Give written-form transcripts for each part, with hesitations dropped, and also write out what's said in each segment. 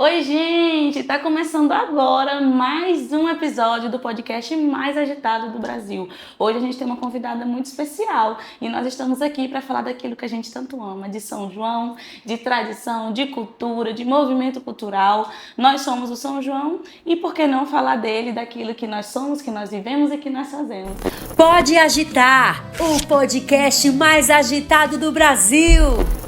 Oi, gente! Tá começando agora mais um episódio do podcast mais agitado do Brasil. Hoje a gente tem uma convidada muito especial e nós estamos aqui para falar daquilo que a gente tanto ama, de São João, de tradição, de cultura, de movimento cultural. Nós somos o São João e por que não falar dele, daquilo que nós somos, que nós vivemos e que nós fazemos? Pode Agitar, o podcast mais agitado do Brasil.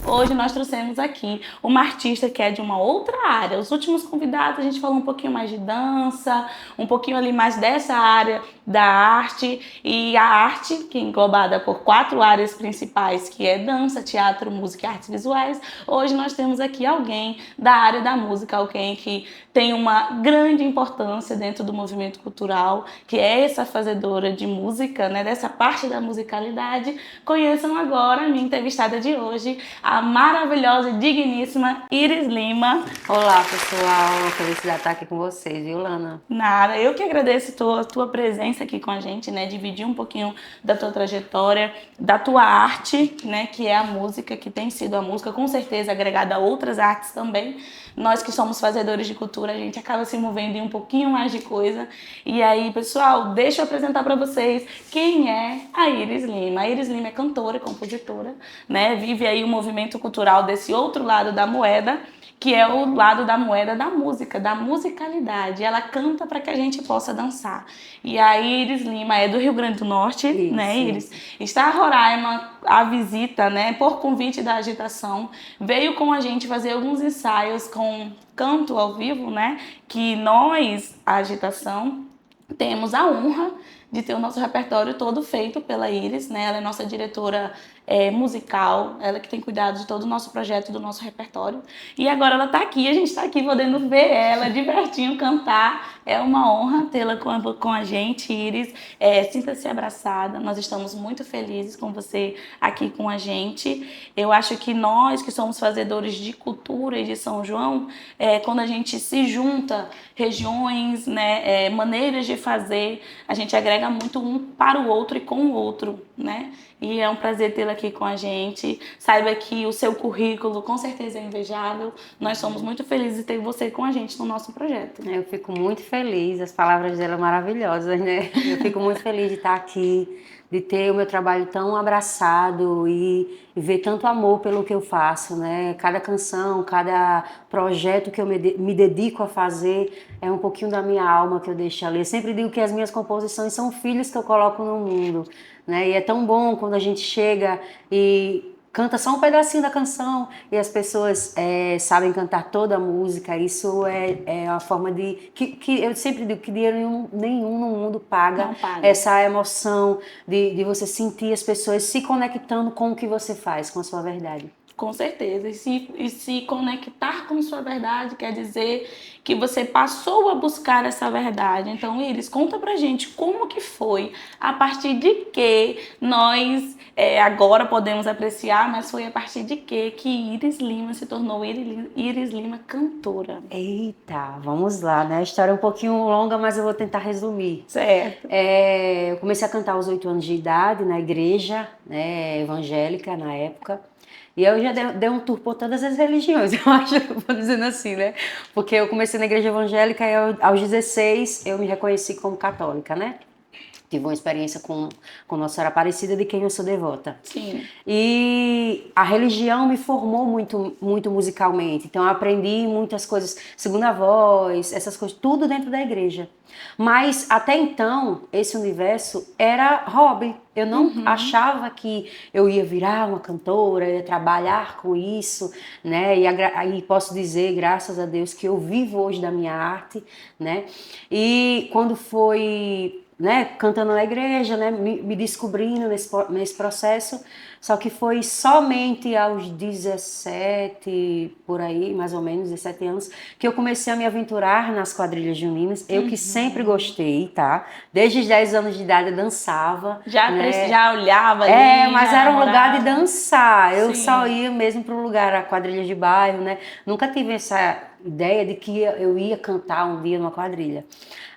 Hoje nós trouxemos aqui uma artista que é de uma outra área. Os últimos convidados a gente falou um pouquinho mais de dança, um pouquinho ali mais dessa área da arte. E a arte, que é englobada por 4 áreas principais, que é dança, teatro, música e artes visuais. Hoje nós temos aqui alguém da área da música, alguém que tem uma grande importância dentro do movimento cultural, que é essa fazedora de música, né, dessa parte da musicalidade. Conheçam agora a minha entrevistada de hoje, a maravilhosa e digníssima Iris Lima. Olá, pessoal. Uma felicidade estar aqui com vocês, viu, Lana? Nada, eu que agradeço a tua presença aqui com a gente, né? Dividir um pouquinho da tua trajetória, da tua arte, né? Que é a música, que tem sido a música, com certeza agregada a outras artes também. Nós que somos fazedores de cultura, a gente acaba se movendo em um pouquinho mais de coisa. E aí, pessoal, deixa eu apresentar para vocês quem é a Iris Lima. A Iris Lima é cantora, compositora, né? Vive aí o movimento cultural desse outro lado da moeda, que é o lado da moeda da música, da musicalidade. Ela canta para que a gente possa dançar. E a Iris Lima é do Rio Grande do Norte, Isso. né, Iris? Está a Roraima, a visita, né, por convite da agitação. Veio com a gente fazer alguns ensaios com canto ao vivo, né? Que nós, a agitação, temos a honra de ter o nosso repertório todo feito pela Iris, né? Ela é nossa diretora musical, ela que tem cuidado de todo o nosso projeto, do nosso repertório. E agora ela está aqui, a gente está aqui podendo ver ela de pertinho cantar. É uma honra tê-la com a gente, Iris. Sinta-se abraçada, nós estamos muito felizes com você aqui com a gente. Eu acho que nós que somos fazedores de cultura e de São João, quando a gente se junta, regiões, né, maneiras de fazer, a gente agrega muito um para o outro e com o outro, né? E é um prazer tê-la aqui com a gente. Saiba que o seu currículo com certeza é invejável. Nós somos muito felizes de ter você com a gente no nosso projeto. Eu fico muito feliz, as palavras dela maravilhosas, né? Eu fico muito feliz de estar aqui, de ter o meu trabalho tão abraçado e ver tanto amor pelo que eu faço, né? Cada canção, cada projeto que eu me dedico a fazer é um pouquinho da minha alma que eu deixo ali. Eu sempre digo que as minhas composições são filhos que eu coloco no mundo, né? E é tão bom quando a gente chega e canta só um pedacinho da canção e as pessoas sabem cantar toda a música. Isso é uma forma de... que eu sempre digo que dinheiro nenhum no mundo paga essa emoção de você sentir as pessoas se conectando com o que você faz, com a sua verdade. Com certeza. E se conectar com sua verdade quer dizer que você passou a buscar essa verdade. Então, Iris, conta pra gente como que foi, a partir de que nós agora podemos apreciar, mas foi a partir de que Iris Lima se tornou Iris Lima cantora. Eita, vamos lá, né? A história é um pouquinho longa, mas eu vou tentar resumir. Certo. Eu comecei a cantar aos 8 anos de idade na igreja, né, evangélica na época. E eu já dei um tour por todas as religiões, eu acho, vou dizendo assim, né? Porque eu comecei na igreja evangélica e aos 16 eu me reconheci como católica, né? Tive uma experiência com Nossa Senhora Aparecida, de quem eu sou devota. Sim. E a religião me formou muito, muito musicalmente. Então eu aprendi muitas coisas, segunda voz, essas coisas, tudo dentro da igreja. Mas até então, esse universo era hobby. Eu não achava que eu ia virar uma cantora, ia trabalhar com isso, né? E posso dizer, graças a Deus, que eu vivo hoje da minha arte, né? E quando foi... né, cantando na igreja, né, me descobrindo nesse processo, só que foi somente aos 17, por aí, mais ou menos, 17 anos, que eu comecei a me aventurar nas quadrilhas juninas. Eu que sempre gostei, tá? Desde os 10 anos de idade eu dançava. Já olhava ali, mas já era um namorava. lugar de dançar. Eu Sim. só ia mesmo para o lugar, a quadrilha de bairro, né? Nunca tive essa ideia de que eu ia cantar um dia numa quadrilha.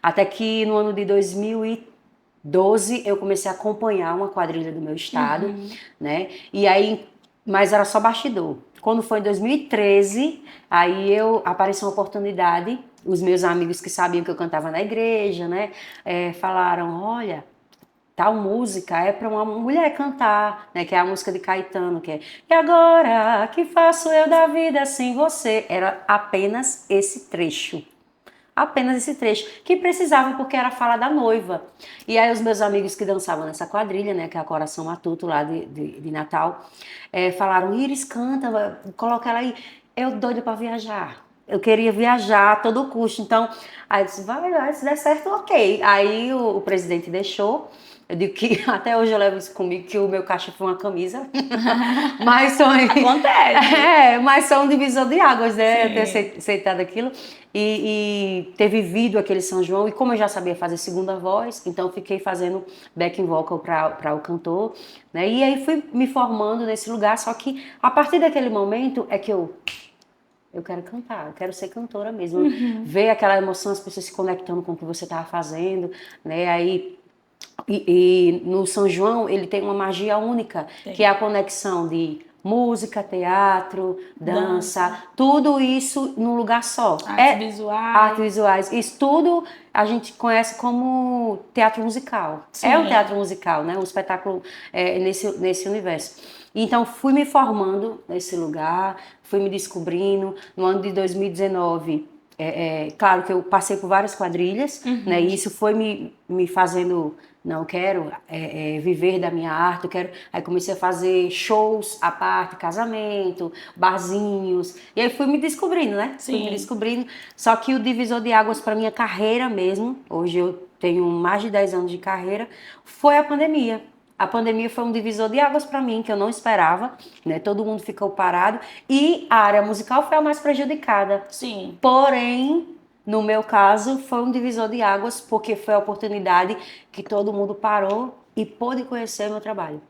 Até que no ano de 2012 eu comecei a acompanhar uma quadrilha do meu estado, né? E aí, mas era só bastidor. Quando foi em 2013, aí apareceu uma oportunidade, os meus amigos que sabiam que eu cantava na igreja, né, falaram, olha, tal música é para uma mulher cantar, né, que é a música de Caetano, que é E agora, que faço eu da vida sem você? Era apenas esse trecho. Apenas esse trecho, que precisava porque era a fala da noiva. E aí os meus amigos que dançavam nessa quadrilha, né, que é a Coração Matuto lá de Natal, falaram, Iris, canta, coloca ela aí. Eu doido para viajar. Eu queria viajar a todo custo. Então, aí eu disse, vai, se der certo, ok. Aí o presidente deixou. Eu digo que até hoje eu levo isso comigo, que o meu caixa foi uma camisa. Mas Acontece. mas são um divisor de águas, né? Sim. Eu ter aceitado aquilo e ter vivido aquele São João. E como eu já sabia fazer segunda voz, então fiquei fazendo backing vocal para o cantor, né? E aí fui me formando nesse lugar. Só que a partir daquele momento é que eu quero cantar, eu quero ser cantora mesmo. Ver aquela emoção, as pessoas se conectando com o que você estava fazendo, né? Aí e no São João ele tem uma magia única, que é a conexão de música, teatro, dança, tudo isso num lugar só. Artes visuais. Isso tudo a gente conhece como teatro musical. Sim. É um teatro musical, né? Um espetáculo nesse universo. Então fui me formando nesse lugar, fui me descobrindo. No ano de 2019, claro que eu passei por várias quadrilhas, né? E isso foi me fazendo, não, eu quero viver da minha arte, eu quero. Aí comecei a fazer shows à parte, casamento, barzinhos. E aí fui me descobrindo, né? Sim. Fui me descobrindo. Só que o divisor de águas para minha carreira mesmo, hoje eu tenho mais de 10 anos de carreira, foi a pandemia. A pandemia foi um divisor de águas para mim, que eu não esperava, né? Todo mundo ficou parado e a área musical foi a mais prejudicada. Sim. Porém, no meu caso, foi um divisor de águas, porque foi a oportunidade que todo mundo parou e pôde conhecer o meu trabalho.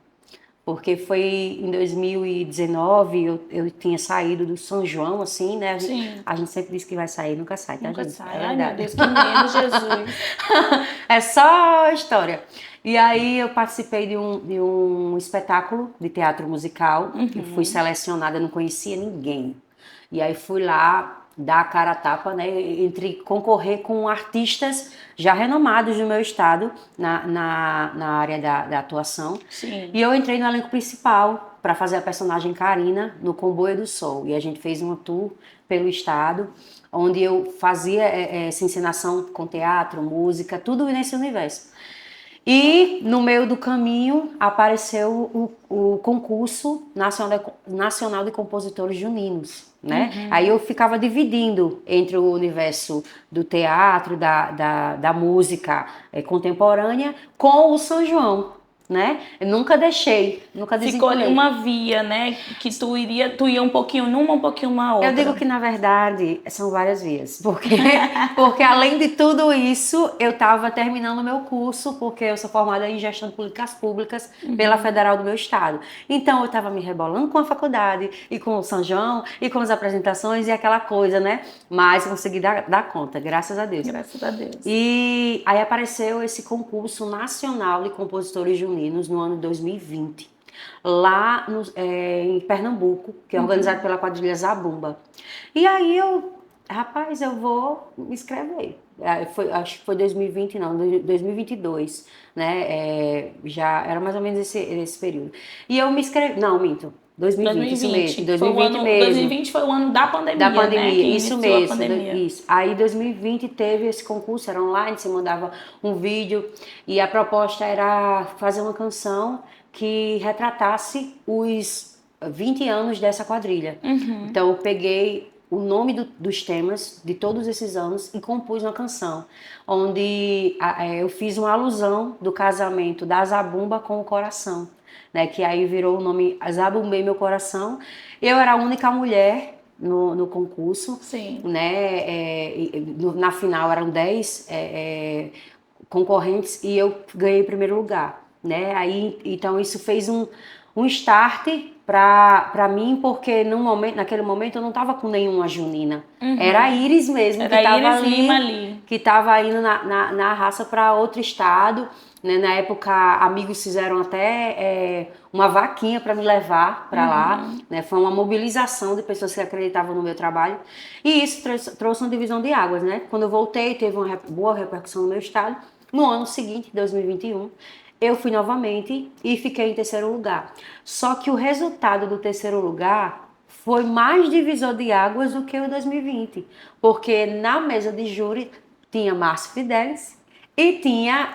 Porque foi em 2019, eu tinha saído do São João, assim, né? Sim. A gente sempre diz que vai sair, nunca sai, tá, Nunca gente? sai. É Ai, verdade. meu Deus, que medo, Jesus. É só história. E aí eu participei de um espetáculo de teatro musical. Eu fui selecionada, não conhecia ninguém. E aí fui lá dar a cara a tapa, né? Concorrer com artistas já renomados do meu estado na área da atuação. Sim. E eu entrei no elenco principal para fazer a personagem Karina no Comboio do Sol. E a gente fez uma tour pelo estado, onde eu fazia essa encenação com teatro, música, tudo nesse universo. E no meio do caminho apareceu o concurso nacional de compositores juninos, né? Aí eu ficava dividindo entre o universo do teatro, da música contemporânea com o São João, né? Eu nunca Ficou desencanei. ali uma via, né? Que tu ia um pouquinho numa, um pouquinho na outra. Eu digo que, na verdade, são várias vias. Porque além de tudo isso, eu estava terminando o meu curso, porque eu sou formada em Gestão de Políticas Públicas pela Federal do meu estado. Então, eu estava me rebolando com a faculdade, e com o São João, e com as apresentações, e aquela coisa, né? Mas consegui dar conta, graças a Deus. Graças a Deus. E aí apareceu esse concurso nacional de compositores juninos no ano de 2020. Lá em Pernambuco, que é organizado pela quadrilha Zabumba. E aí rapaz, eu vou me inscrever. Acho que foi 2020, não, 2022, né? Já era mais ou menos esse período. E eu me inscrevi, não, minto, 2020, isso mesmo, 2020 mesmo. 2020 foi o ano da pandemia, Da pandemia, né? Que isso iniciou a mesmo, pandemia. isso. Aí 2020 teve esse concurso, era online, você mandava um vídeo e a proposta era fazer uma canção que retratasse os 20 anos dessa quadrilha. Então eu peguei o nome dos temas de todos esses anos e compus uma canção, onde eu fiz uma alusão do casamento da Zabumba com o coração, né, que aí virou o nome Zabumbei Meu Coração. Eu era a única mulher no concurso. Sim. Né, na final eram 10 concorrentes e eu ganhei primeiro lugar. Né? Aí, então isso fez um start para mim, porque naquele momento eu não estava com nenhuma junina. Era a Iris mesmo, Era que estava Iris Lima ali. que estava indo na raça para outro estado, né? Na época, amigos fizeram até uma vaquinha para me levar para lá, né? Foi uma mobilização de pessoas que acreditavam no meu trabalho, e isso trouxe uma divisão de águas, né? Quando eu voltei, teve uma boa repercussão no meu estado. No ano seguinte, 2021, eu fui novamente e fiquei em terceiro lugar. Só que o resultado do terceiro lugar foi mais divisor de águas do que o 2020, porque na mesa de júri tinha Márcio Fidelis e tinha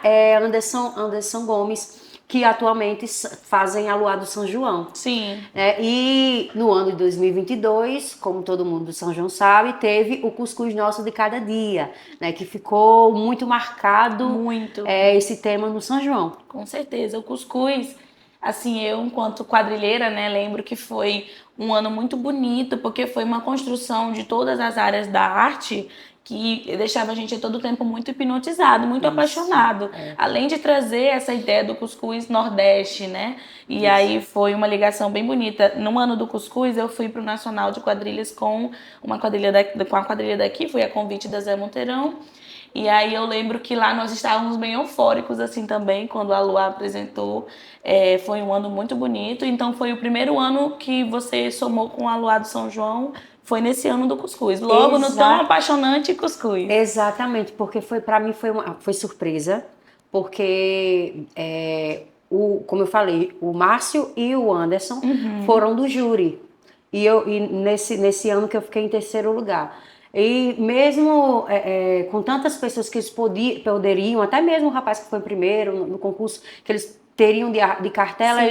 Anderson Gomes, que atualmente fazem Aluá do São João. Sim. E no ano de 2022, como todo mundo do São João sabe, teve o Cuscuz Nosso de Cada Dia, né, que ficou muito marcado esse tema no São João. Com certeza. O cuscuz, assim, eu enquanto quadrilheira, né, lembro que foi um ano muito bonito, porque foi uma construção de todas as áreas da arte que deixava a gente a todo tempo muito hipnotizado, muito apaixonado. Além de trazer essa ideia do cuscuz nordeste, né? E aí foi uma ligação bem bonita. No ano do cuscuz, eu fui pro Nacional de Quadrilhas com a quadrilha daqui, fui a convite da Zé Monteirão. E aí eu lembro que lá nós estávamos bem eufóricos assim também, quando a Lua apresentou. Foi um ano muito bonito. Então foi o primeiro ano que você somou com a Lua do São João, foi nesse ano do cuscuz. Logo no tão apaixonante cuscuz. Exatamente, porque para mim foi surpresa, porque como eu falei, o Márcio e o Anderson foram do júri. E nesse ano que eu fiquei em terceiro lugar. E mesmo com tantas pessoas que eles poderiam, até mesmo o rapaz que foi primeiro no concurso, que eles teriam de cartela,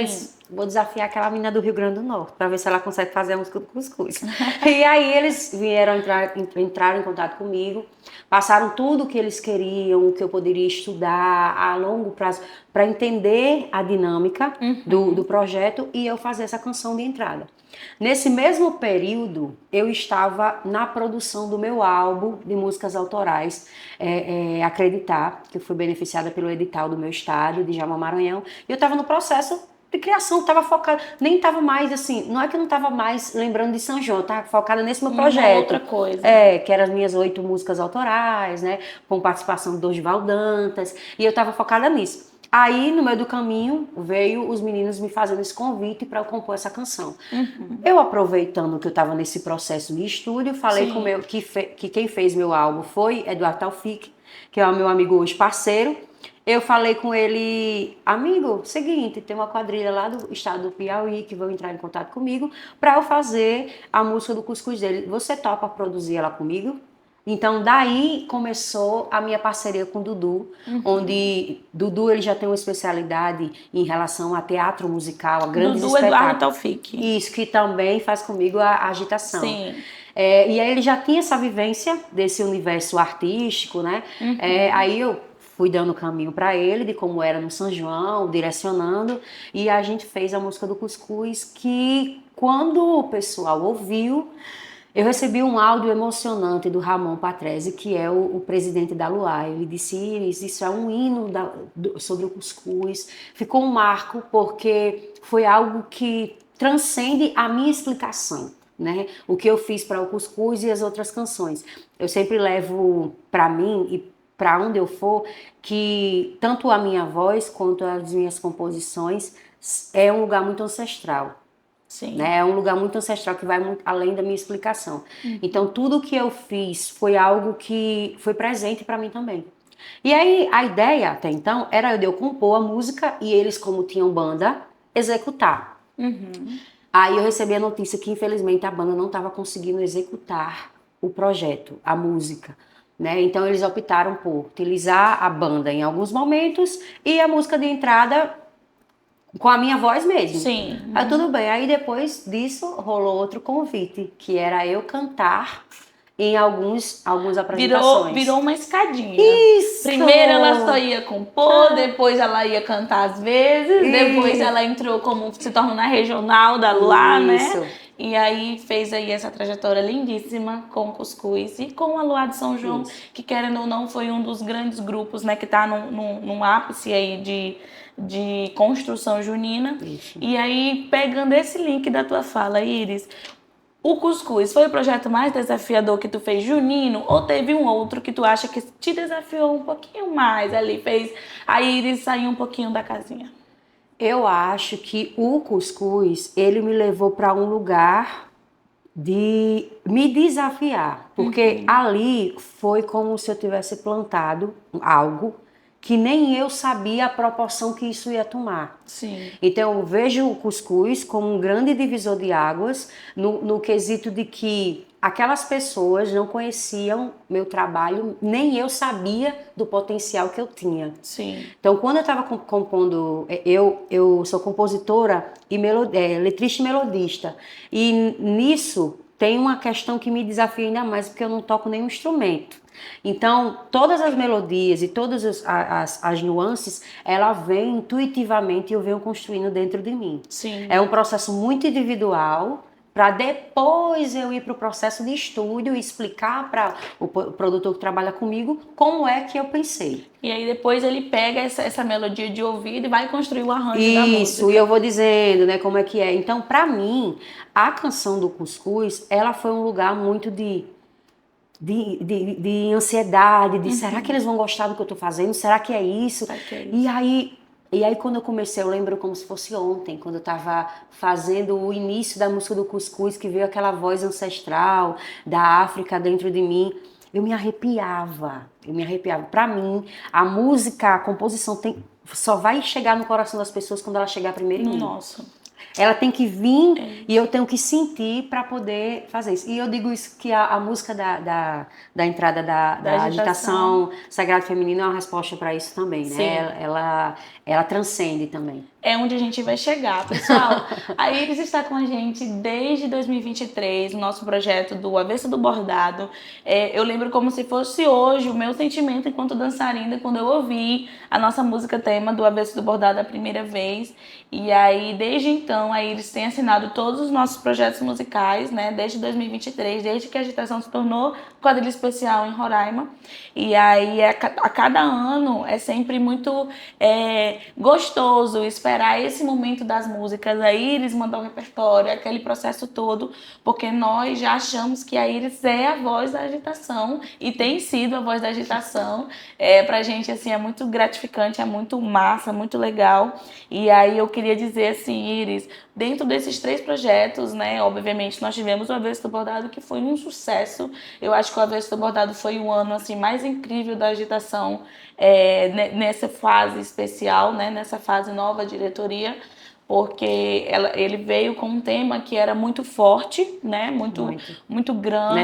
vou desafiar aquela menina do Rio Grande do Norte, para ver se ela consegue fazer a música do cuscuz. E aí eles entraram em contato comigo, passaram tudo o que eles queriam, o que eu poderia estudar a longo prazo, para entender a dinâmica do projeto e eu fazer essa canção de entrada. Nesse mesmo período, eu estava na produção do meu álbum de músicas autorais, Acreditar, que eu fui beneficiada pelo edital do meu estado, de Djalma Maranhão, e eu estava no processo de criação, estava focada, nem estava mais assim, não é que eu não estava mais lembrando de São João, estava focada nesse meu projeto. Outra coisa. Que eram as minhas 8 músicas autorais, né, com participação do Dorival Dantas, e eu estava focada nisso. Aí, no meio do caminho, veio os meninos me fazendo esse convite para eu compor essa canção. Eu, aproveitando que eu estava nesse processo de estúdio, falei com que quem fez meu álbum foi Eduardo Taufik, que é o meu amigo hoje parceiro. Eu falei com ele, amigo, seguinte, tem uma quadrilha lá do estado do Piauí que vão entrar em contato comigo para eu fazer a música do cuscuz dele. Você topa produzir ela comigo? Então, daí começou a minha parceria com o Dudu, onde Dudu ele já tem uma especialidade em relação a teatro musical, a grandes Dudu espetáculos. Eduardo Taufik. Isso, que também faz comigo a agitação. Sim. E aí ele já tinha essa vivência desse universo artístico, né? Aí eu fui dando caminho para ele, de como era no São João, direcionando, e a gente fez a música do Cuscuz, que quando o pessoal ouviu, eu recebi um áudio emocionante do Ramon Patrese, que é o presidente da Luar. Ele disse, Iris, isso é um hino sobre o cuscuz. Ficou um marco, porque foi algo que transcende a minha explicação, né? O que eu fiz para o cuscuz e as outras canções. Eu sempre levo para mim e para onde eu for, que tanto a minha voz quanto as minhas composições é um lugar muito ancestral. Sim. Né? É um lugar muito ancestral que vai muito além da minha explicação. Então, tudo que eu fiz foi algo que foi presente para mim também. E aí, a ideia, até então, era eu compor a música e eles, como tinham banda, executar. Aí eu recebi a notícia que, infelizmente, a banda não estava conseguindo executar o projeto, a música. Né? Então, eles optaram por utilizar a banda em alguns momentos e a música de entrada com a minha voz mesmo. Sim. Aí tudo bem. Aí depois disso rolou outro convite, que era eu cantar em algumas apresentações. Virou uma escadinha. Isso! Primeiro ela só ia compor, depois ela ia cantar às vezes, depois ela entrou como se tornou na regional da Luar, né? E aí fez aí essa trajetória lindíssima com o Cuscuz e com a Luar de São João, que querendo ou não foi um dos grandes grupos, né, que tá num ápice aí de construção junina. E aí, pegando esse link da tua fala, Iris, O cuscuz foi o projeto mais desafiador que tu fez junino ou teve um outro que tu acha que te desafiou um pouquinho mais ali, fez a Iris sair um pouquinho da casinha? Eu acho que o cuscuz, ele me levou para um lugar de me desafiar, porque ali foi como se eu tivesse plantado algo que nem eu sabia a proporção que isso ia tomar. Sim. Então eu vejo o cuscuz como um grande divisor de águas no quesito de que aquelas pessoas não conheciam meu trabalho, nem eu sabia do potencial que eu tinha. Sim. Então, quando eu estava compondo, eu sou compositora e letrista e melodista. E nisso tem uma questão que me desafia ainda mais, porque eu não toco nenhum instrumento. Então, todas as melodias e todas as nuances, ela vem intuitivamente e eu venho construindo dentro de mim. Sim. É um processo muito individual, para depois eu ir para o processo de estúdio e explicar para o produtor que trabalha comigo como é que eu pensei. E aí depois ele pega essa melodia de ouvido e vai construir o arranjo da música. Isso, e eu vou dizendo, né, como é que é. Então, para mim, a canção do Cuscuz, ela foi um lugar muito de ansiedade, de será que eles vão gostar do que eu tô fazendo? Será que é isso? Será que é isso? E aí quando eu comecei, eu lembro como se fosse ontem, quando eu tava fazendo o início da música do Cuscuz, que veio aquela voz ancestral da África dentro de mim, eu me arrepiava. Para mim, a música, a composição só vai chegar no coração das pessoas quando ela chegar primeiro em mim. Nossa. Ela tem que vir e eu tenho que sentir para poder fazer isso. E eu digo isso que a música da entrada da agitação Sagrado Feminino é uma resposta para isso também, Sim. né? Ela transcende também. É onde a gente vai chegar, pessoal. A Iris está com a gente desde 2023, no nosso projeto do Avesso do Bordado. Eu lembro como se fosse hoje o meu sentimento enquanto dançarina, quando eu ouvi a nossa música tema do Avesso do Bordado a primeira vez. E aí, desde então, a Iris tem assinado todos os nossos projetos musicais, né? Desde 2023, desde que a agitação se tornou quadrilha especial em Roraima. E aí, a cada ano, é sempre muito gostoso esperar esse momento das músicas, a Iris mandar o repertório, aquele processo todo, porque nós já achamos que a Iris é a voz da agitação e tem sido a voz da agitação. Pra gente, assim, é muito gratificante, é muito massa, muito legal. E aí eu queria dizer assim, Iris, dentro desses 3 projetos, né, obviamente nós tivemos o Avesso do Bordado, que foi um sucesso. Eu acho que o Avesso do Bordado foi o ano assim mais incrível da agitação nessa fase especial, né, nessa fase nova diretoria, porque ele veio com um tema que era muito forte, né, muito grande,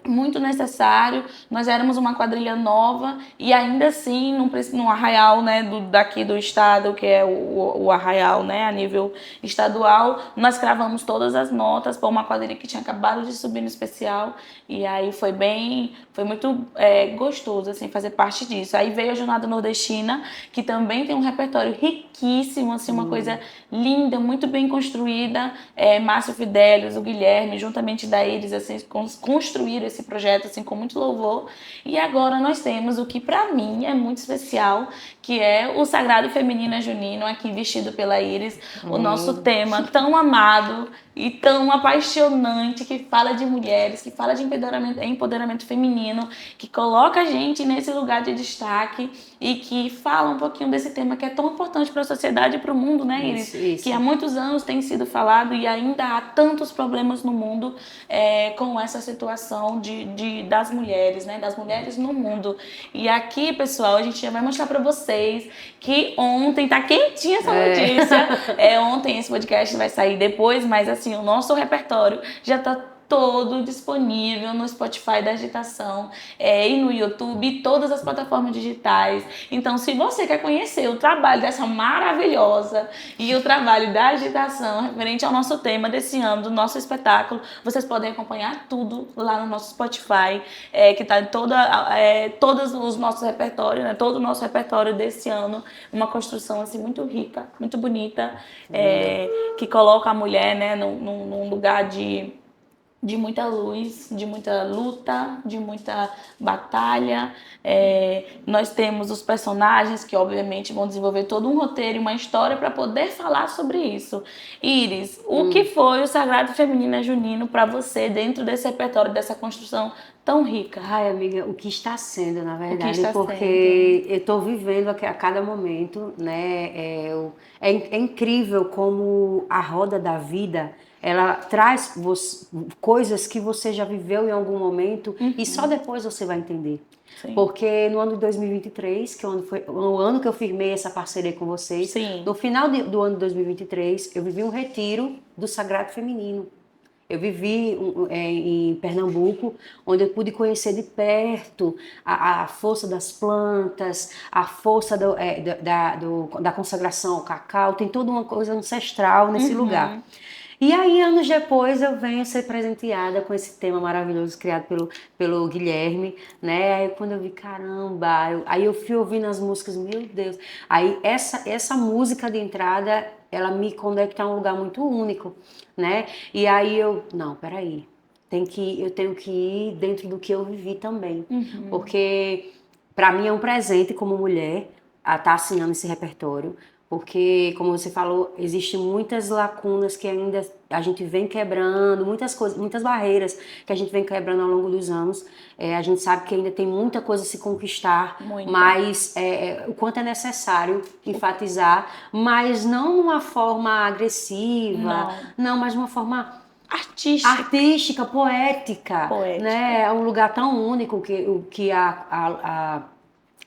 muito necessário. Nós éramos uma quadrilha nova e ainda assim num arraial, né, daqui do estado, que é o arraial, né, a nível estadual, nós cravamos todas as notas para uma quadrilha que tinha acabado de subir no especial. E aí foi muito gostoso assim fazer parte disso. Aí veio a Jornada Nordestina, que também tem um repertório riquíssimo, assim, uma coisa linda, muito bem construída. Márcio Fidelis, o Guilherme, juntamente da Iris, assim, construíram esse projeto assim com muito louvor. E agora nós temos o que para mim é muito especial, que é o Sagrado Feminino Junino, aqui vestido pela Iris, o nosso tema tão amado e tão apaixonante, que fala de mulheres, que fala de empoderamento feminino, que coloca a gente nesse lugar de destaque e que fala um pouquinho desse tema que é tão importante para a sociedade e para o mundo, né, Iris? Isso. Que há muitos anos tem sido falado e ainda há tantos problemas no mundo com essa situação das mulheres, né, das mulheres no mundo. E aqui, pessoal, a gente já vai mostrar para vocês que ontem, tá quentinha essa notícia, ontem esse podcast vai sair depois, mas assim, o nosso repertório já tá todo disponível no Spotify da Agitação e no YouTube e todas as plataformas digitais. Então, se você quer conhecer o trabalho dessa maravilhosa e o trabalho da agitação referente ao nosso tema desse ano, do nosso espetáculo, vocês podem acompanhar tudo lá no nosso Spotify, que tá todos os nossos repertórios, né, todo o nosso repertório desse ano, uma construção assim muito rica, muito bonita, que coloca a mulher, né, num lugar de de muita luz, de muita luta, de muita batalha. Nós temos os personagens que, obviamente, vão desenvolver todo um roteiro e uma história para poder falar sobre isso. Iris, o que foi o Sagrado Feminino é Junino para você dentro desse repertório, dessa construção tão rica? Ai, amiga, o que está sendo, na verdade, está porque eu estou vivendo a cada momento, né? É incrível como a roda da vida, ela traz coisas que você já viveu em algum momento e só depois você vai entender. Sim. Porque no ano de 2023, que foi o ano que eu firmei essa parceria com vocês, Sim. no final do ano de 2023, eu vivi um retiro do Sagrado Feminino. Eu vivi em Pernambuco, onde eu pude conhecer de perto a força das plantas, a força da consagração ao cacau. Tem toda uma coisa ancestral nesse lugar. E aí, anos depois, eu venho ser presenteada com esse tema maravilhoso criado pelo Guilherme, né? Aí quando eu vi, caramba, aí eu fui ouvindo as músicas, meu Deus. Aí essa música de entrada, ela me conecta a um lugar muito único, né? E aí não, peraí, eu tenho que ir dentro do que eu vivi também. Porque para mim é um presente como mulher a estar assinando esse repertório. Porque, como você falou, existem muitas lacunas que ainda a gente vem quebrando, muitas coisas, muitas barreiras que a gente vem quebrando ao longo dos anos. A gente sabe que ainda tem muita coisa a se conquistar, mas o quanto é necessário enfatizar, mas não de uma forma agressiva, não, mas de uma forma artística, poética. Né? É um lugar tão único que a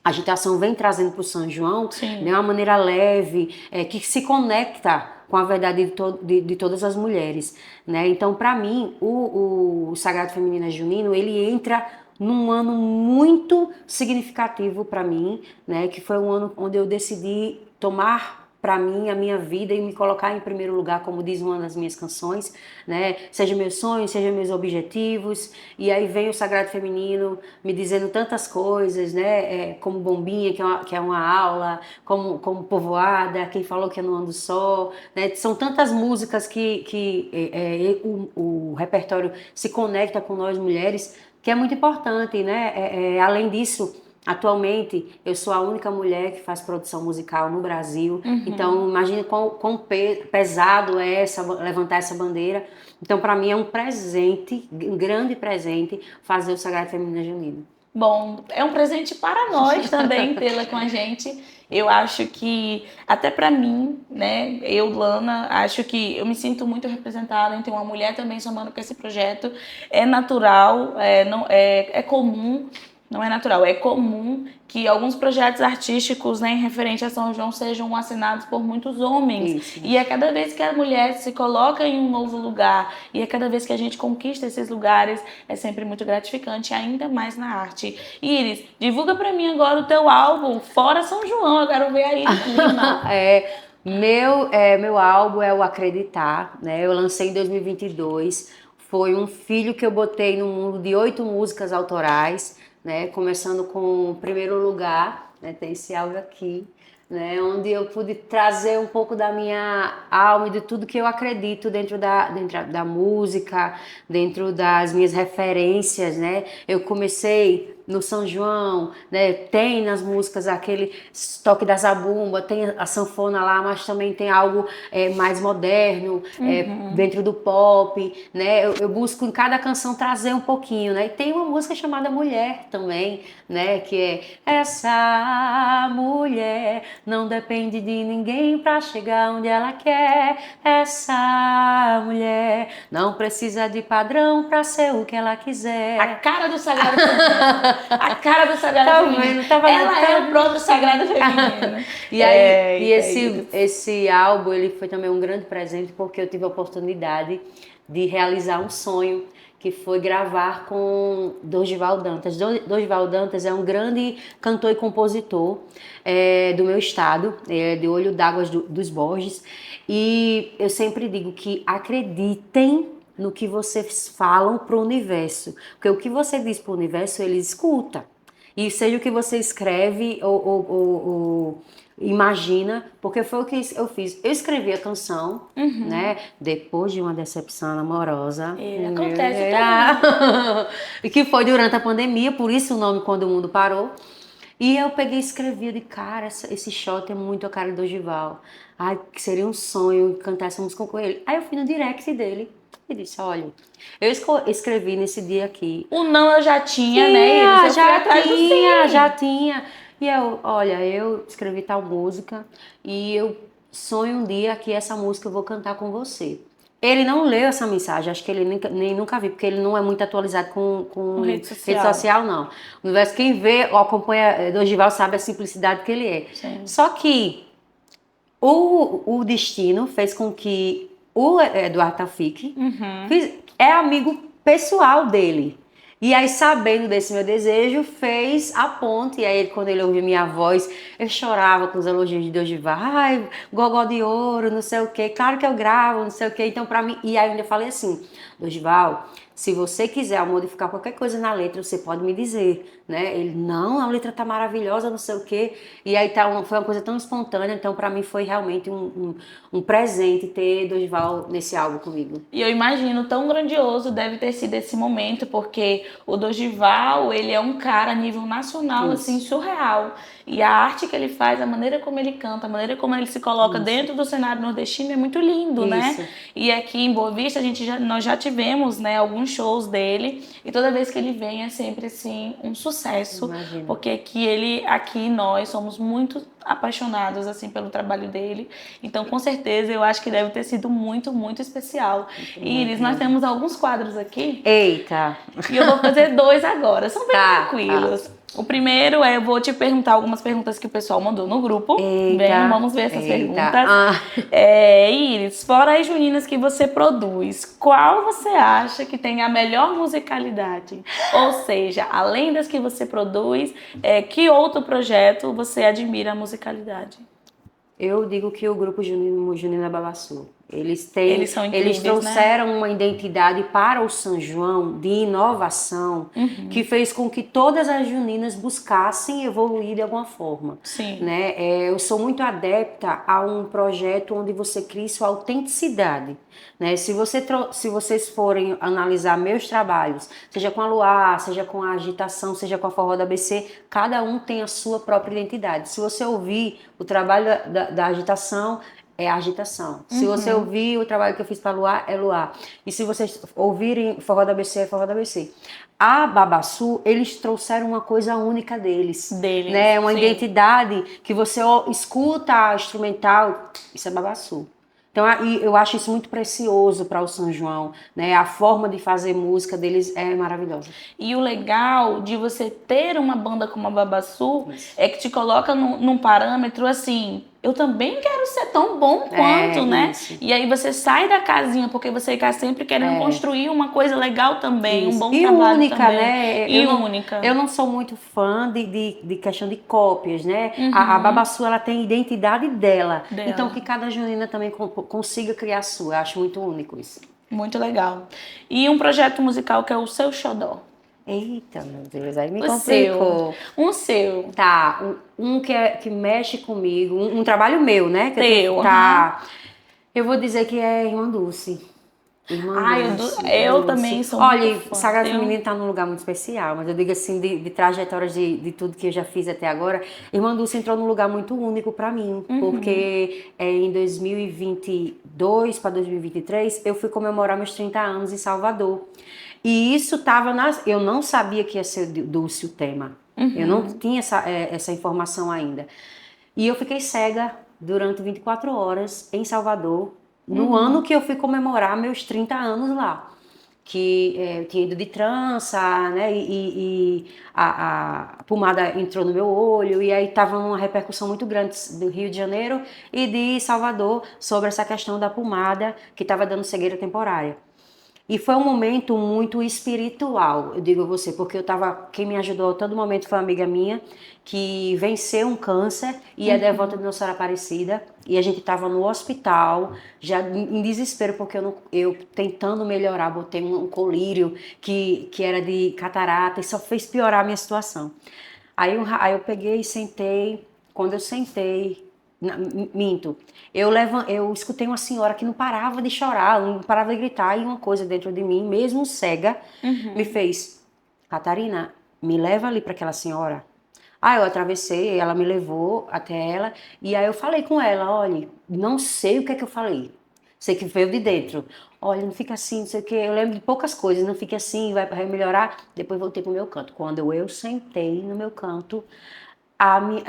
agitação vem trazendo para o São João, de uma maneira leve, que se conecta com a verdade de todas as mulheres, né? Então, para mim, o Sagrado Feminino é Junino, ele entra num ano muito significativo para mim, né? Que foi um ano onde eu decidi tomar para mim a minha vida e me colocar em primeiro lugar, como diz uma das minhas canções, né? Seja meus sonhos, seja meus objetivos. E aí vem o Sagrado Feminino me dizendo tantas coisas, né? Como Bombinha, que é uma aula, como Povoada, quem falou que eu não ando só, né? São tantas músicas que o repertório se conecta com nós mulheres, que é muito importante, né? Além disso, atualmente, eu sou a única mulher que faz produção musical no Brasil. Então, imagine quão pesado é levantar essa bandeira. Então, para mim, é um presente, um grande presente, fazer o Sagrado Feminino Junino. Bom, é um presente para nós também tê-la com a gente. Eu acho que, até para mim, né, eu, Lana, acho que eu me sinto muito representada em ter uma mulher também somando com esse projeto. É natural, é comum. Não é natural, é comum que alguns projetos artísticos, né, em referente a São João sejam assinados por muitos homens. Isso. E é cada vez que a mulher se coloca em um novo lugar, e é cada vez que a gente conquista esses lugares, é sempre muito gratificante, ainda mais na arte. Iris, divulga pra mim agora o teu álbum, Fora São João, eu quero ver aí o clima. Meu álbum é o Acreditar, né? Eu lancei em 2022. Foi um filho que eu botei no mundo de 8 músicas autorais, né? Começando com o Primeiro Lugar, né? Tem esse áudio aqui, né? Onde eu pude trazer um pouco da minha alma e de tudo que eu acredito dentro da música, dentro das minhas referências, né? Eu comecei no São João, né? Tem nas músicas aquele toque da zabumba, tem a sanfona lá, mas também tem algo mais moderno, dentro do pop, né? Eu busco em cada canção trazer um pouquinho, né? E tem uma música chamada Mulher também, né? Que é essa mulher não depende de ninguém pra chegar onde ela quer. Essa mulher não precisa de padrão pra ser o que ela quiser. A cara do Sagrado Feminino. A cara do Sagrado Feminino. Ela é o próprio Sagrado Feminino. E aí, esse álbum, ele foi também um grande presente, porque eu tive a oportunidade de realizar um sonho, que foi gravar com Dorival Dantas. Dorival Dantas é um grande cantor e compositor do meu estado, de Olho d'Água dos Borges. E eu sempre digo que acreditem no que vocês falam para o universo, porque o que você diz para o universo, ele escuta. E seja o que você escreve ou imagina, porque foi o que eu fiz. Eu escrevi a canção, né? Depois de uma decepção amorosa. Acontece E que foi durante a pandemia, por isso o nome Quando o Mundo Parou. E eu peguei e escrevi, eu disse, cara, esse shot é muito a cara do Dorival. Ai, que seria um sonho cantar essa música com ele. Aí eu fui no direct dele e disse, olha, eu escrevi nesse dia aqui. O não eu já tinha, né? Iris? Eu fui atrás do sim. Já tinha. E eu, olha, eu escrevi tal música e eu sonho um dia que essa música eu vou cantar com você. Ele não leu essa mensagem, acho que ele nem nunca viu, porque ele não é muito atualizado com Rede rede social, não. No universo, quem vê ou acompanha Dorival sabe a simplicidade que ele é. Sim. Só que o destino fez com que o Eduardo Taufik é amigo pessoal dele. E aí, sabendo desse meu desejo, fez a ponte. E aí, quando ele ouviu minha voz, eu chorava com os elogios de Dorival. Ai, gogó de ouro, não sei o quê. Claro que eu gravo, não sei o quê. Então, pra mim... E aí, eu ainda falei assim, Dorival, se você quiser modificar qualquer coisa na letra, você pode me dizer, né? Ele, não, a letra tá maravilhosa, não sei o quê. E aí, foi uma coisa tão espontânea. Então, pra mim, foi realmente um presente ter Dorival nesse álbum comigo. E eu imagino tão grandioso deve ter sido esse momento, porque o Dorival, ele é um cara a nível nacional, assim, surreal. E a arte que ele faz, a maneira como ele canta, a maneira como ele se coloca dentro do cenário nordestino é muito lindo, né? E aqui em Boa Vista, nós já tivemos, né, alguns shows dele, e toda vez que ele vem é sempre, assim, um sucesso. Imagina. Porque aqui nós somos muito apaixonados, assim, pelo trabalho dele. Então, com certeza, eu acho que deve ter sido muito, muito especial. Iris, nós temos alguns quadros aqui. Eita! E eu vou fazer 2 agora. São bem tranquilos. O primeiro eu vou te perguntar algumas perguntas que o pessoal mandou no grupo. Eita, Vamos ver essas perguntas. Ah. Iris, fora as juninas que você produz, qual você acha que tem a melhor musicalidade? Ou seja, além das que você produz, que outro projeto você admira a musicalidade? Eu digo que o grupo Junina Babassu. Eles são incríveis, trouxeram uma identidade para o São João de inovação que fez com que todas as juninas buscassem evoluir de alguma forma. Sim. Né? Eu sou muito adepta a um projeto onde você cria sua autenticidade. Né? Se vocês forem analisar meus trabalhos, seja com a Luar, seja com a agitação, seja com a Forró da ABC, cada um tem a sua própria identidade. Se você ouvir o trabalho da agitação, é agitação. Se você ouvir o trabalho que eu fiz para Luar, é Luar. E se vocês ouvirem Forró da ABC, é Forró da ABC. A Babassu, eles trouxeram uma coisa única deles. Né? Uma identidade que você escuta a instrumental, isso é Babassu. Então, eu acho isso muito precioso para o São João, né? A forma de fazer música deles é maravilhosa. E o legal de você ter uma banda como a Babassu é que te coloca num parâmetro assim, eu também quero ser tão bom quanto, né? Isso. E aí você sai da casinha, porque você está sempre querendo construir uma coisa legal também, um bom e trabalho única, também. Né? Única. Eu não sou muito fã de questão de cópias, né? A Babassu, ela tem identidade dela. Então, que cada junina também consiga criar a sua. Eu acho muito único isso. Muito legal. E um projeto musical que é o Seu Xodó. Eita, meu Deus, aí me complicou. Um seu. Tá, que mexe comigo, um trabalho meu, né? Teu. Tá. Eu vou dizer que é Irmã Dulce. Eu também sou muito fã. Olha, Sagrado Feminino tá num lugar muito especial, mas eu digo assim, de trajetórias de tudo que eu já fiz até agora, Irmã Dulce entrou num lugar muito único pra mim, porque em 2022 para 2023, eu fui comemorar meus 30 anos em Salvador. E isso tava eu não sabia que ia ser Dulce o tema. Eu não tinha essa informação ainda. E eu fiquei cega durante 24 horas em Salvador, no ano que eu fui comemorar meus 30 anos lá. Que eu tinha ido de trança, né? E a pomada entrou no meu olho, e aí tava uma repercussão muito grande do Rio de Janeiro e de Salvador sobre essa questão da pomada que estava dando cegueira temporária. E foi um momento muito espiritual, eu digo a você, porque quem me ajudou a todo momento foi uma amiga minha, que venceu um câncer e é devota de Nossa Senhora Aparecida, e a gente estava no hospital, já em desespero, porque eu tentando melhorar, botei um colírio que era de catarata, e só fez piorar a minha situação. Aí eu peguei e sentei. Quando eu sentei, minto, eu escutei uma senhora que não parava de chorar, não parava de gritar, e uma coisa dentro de mim, mesmo cega, me fez: Catarina, me leva ali para aquela senhora. Eu atravessei, ela me levou até ela, e aí eu falei com ela: olha, não sei o que é que eu falei, sei que veio de dentro. Olha, não fica assim, não sei o que, eu lembro de poucas coisas, não fica assim, vai melhorar. Depois voltei pro meu canto. Quando eu sentei no meu canto,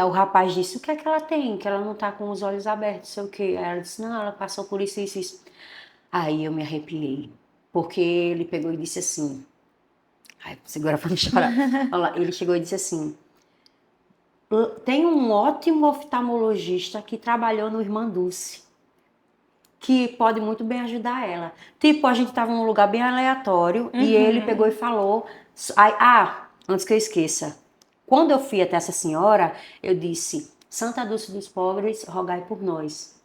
o rapaz disse: o que é que ela tem? Que ela não tá com os olhos abertos, não sei o que. Aí ela disse: não, ela passou por isso, isso, isso. Aí eu me arrepiei, porque ele pegou e disse assim, segura pra não chorar. Olha lá, ele chegou e disse assim: tem um ótimo oftalmologista que trabalhou no Irmã Dulce, que pode muito bem ajudar ela. Tipo, a gente tava num lugar bem aleatório e ele pegou e falou... antes que eu esqueça. Quando eu fui até essa senhora, eu disse: Santa Dulce dos Pobres, rogai por nós.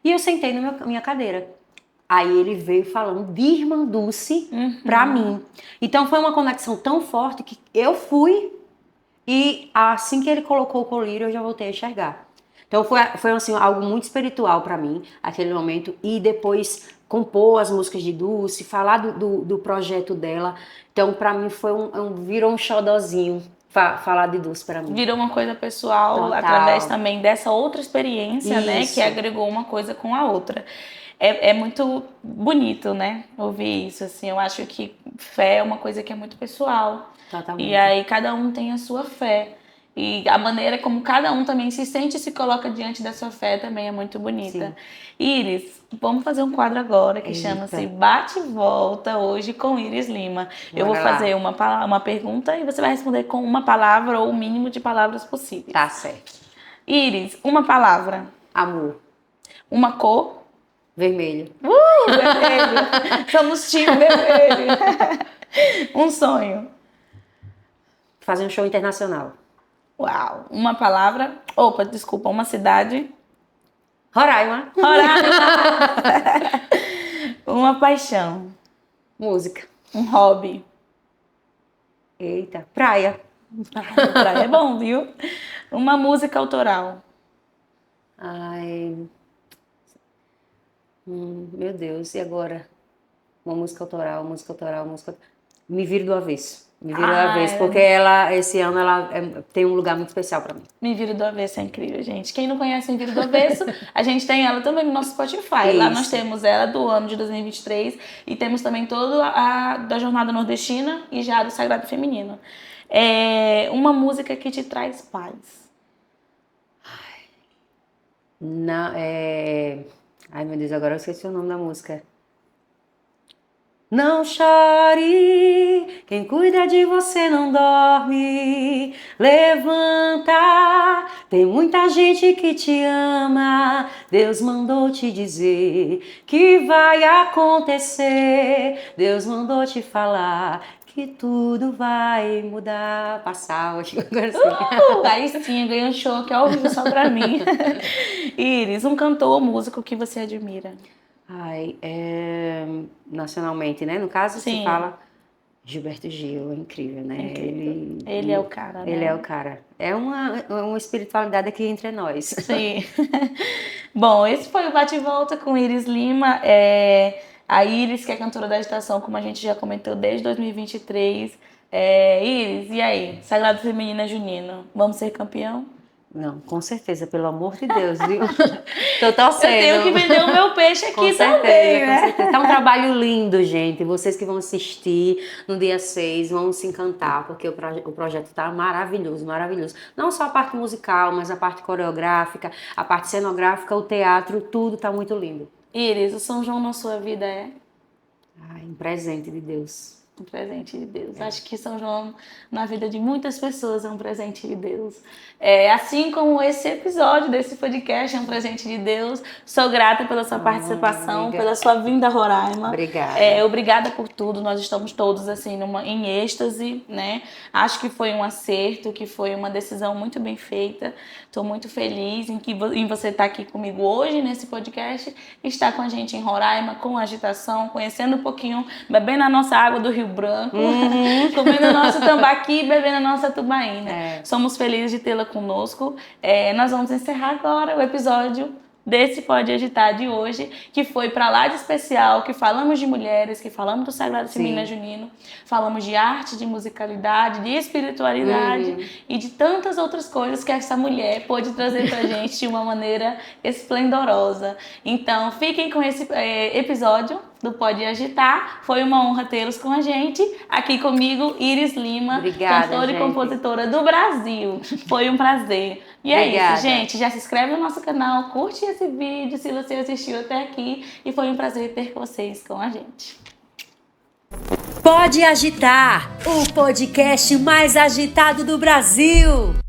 E eu sentei na minha cadeira. Aí ele veio falando de Irmã Dulce pra mim. Então foi uma conexão tão forte que eu fui e assim que ele colocou o colírio eu já voltei a enxergar. Então foi assim, algo muito espiritual pra mim, aquele momento. E depois compor as músicas de Dulce, falar do projeto dela. Então pra mim foi virou um xodozinho falar de Dulce pra mim. Virou uma coisa pessoal. Total. Através também dessa outra experiência, isso, né? Que agregou uma coisa com a outra. É muito bonito, né? Ouvir isso, assim. Eu acho que fé é uma coisa que é muito pessoal. Totalmente. E aí cada um tem a sua fé. E a maneira como cada um também se sente e se coloca diante da sua fé também é muito bonita. Sim. Iris, vamos fazer um quadro agora que chama-se Bate e Volta, hoje com Iris Lima. Eu vou fazer uma pergunta e você vai responder com uma palavra ou o mínimo de palavras possíveis. Tá certo. Iris, uma palavra. Amor. Uma cor. Vermelho. Vermelho. Somos time vermelho. Um sonho. Fazer um show internacional. Uau. Uma palavra. Desculpa, uma cidade. Roraima. Uma paixão. Música. Um hobby. Eita, praia. Praia é bom, viu? Uma música autoral. Meu Deus, e agora? Uma música autoral. Me Viro do Avesso. Me Viro do Avesso, porque esse ano ela tem um lugar muito especial pra mim. Me Viro do Avesso é incrível, gente. Quem não conhece Me Viro do Avesso, a gente tem ela também no nosso Spotify. Isso. Lá nós temos ela do ano de 2023 e temos também toda a da Jornada Nordestina e já do Sagrado Feminino. Uma música que te traz paz. Ai, meu Deus, agora eu esqueci o nome da música. Não chore, quem cuida de você não dorme. Levanta, tem muita gente que te ama. Deus mandou te dizer que vai acontecer. Deus mandou te falar que tudo vai mudar. Passar, agora sim. Aí sim, ganhei um show aqui ao vivo só pra mim. Iris, um cantor ou músico que você admira? Nacionalmente, né? No caso, sim, se fala Gilberto Gil, é incrível, né? Incrível. Ele é o cara, né? Ele é o cara. É uma espiritualidade aqui entre nós. Sim. Bom, esse foi o Bate e Volta com Iris Lima. A Iris, que é cantora da agitação, como a gente já comentou, desde 2023. Iris, e aí? Sagrado Feminino é junino. Vamos ser campeão? Não, com certeza, pelo amor de Deus, viu? Tô torcendo. Eu tenho que vender o meu peixe aqui com também, certeza, né? Com certeza. Tá um trabalho lindo, gente. Vocês que vão assistir no dia 6 vão se encantar, porque o projeto tá maravilhoso, maravilhoso. Não só a parte musical, mas a parte coreográfica, a parte cenográfica, o teatro, tudo tá muito lindo. Iris, o São João na sua vida é? Um presente de Deus. Um presente de Deus. Acho que São João, na vida de muitas pessoas, é um presente de Deus. Assim como esse episódio desse podcast é um presente de Deus. Sou grata pela sua participação, obrigada. Pela sua vinda a Roraima. Obrigada. Obrigada por tudo. Nós estamos todos assim em êxtase, né? Acho que foi um acerto, que foi uma decisão muito bem feita. Estou muito feliz em você estar aqui comigo hoje nesse podcast, estar com a gente em Roraima, com agitação, conhecendo um pouquinho, bebendo a nossa água do Rio branco, comendo o nosso tambaqui e bebendo a nossa tubaína. Somos felizes de tê-la conosco. Nós vamos encerrar agora o episódio desse Pode Agitar de hoje, que foi pra lá de especial, que falamos de mulheres, que falamos do Sagrado Feminino Junino, falamos de arte, de musicalidade, de espiritualidade e de tantas outras coisas que essa mulher pôde trazer pra gente de uma maneira esplendorosa. Então, fiquem com esse episódio do Pode Agitar. Foi uma honra tê-los com a gente. Aqui comigo, Iris Lima, Obrigada, cantora gente. e compositora do Brasil. Foi um prazer. E é Obrigada. isso, gente. Já se inscreve no nosso canal, curte esse vídeo se você assistiu até aqui. E foi um prazer ter vocês com a gente. Pode Agitar, o podcast mais agitado do Brasil.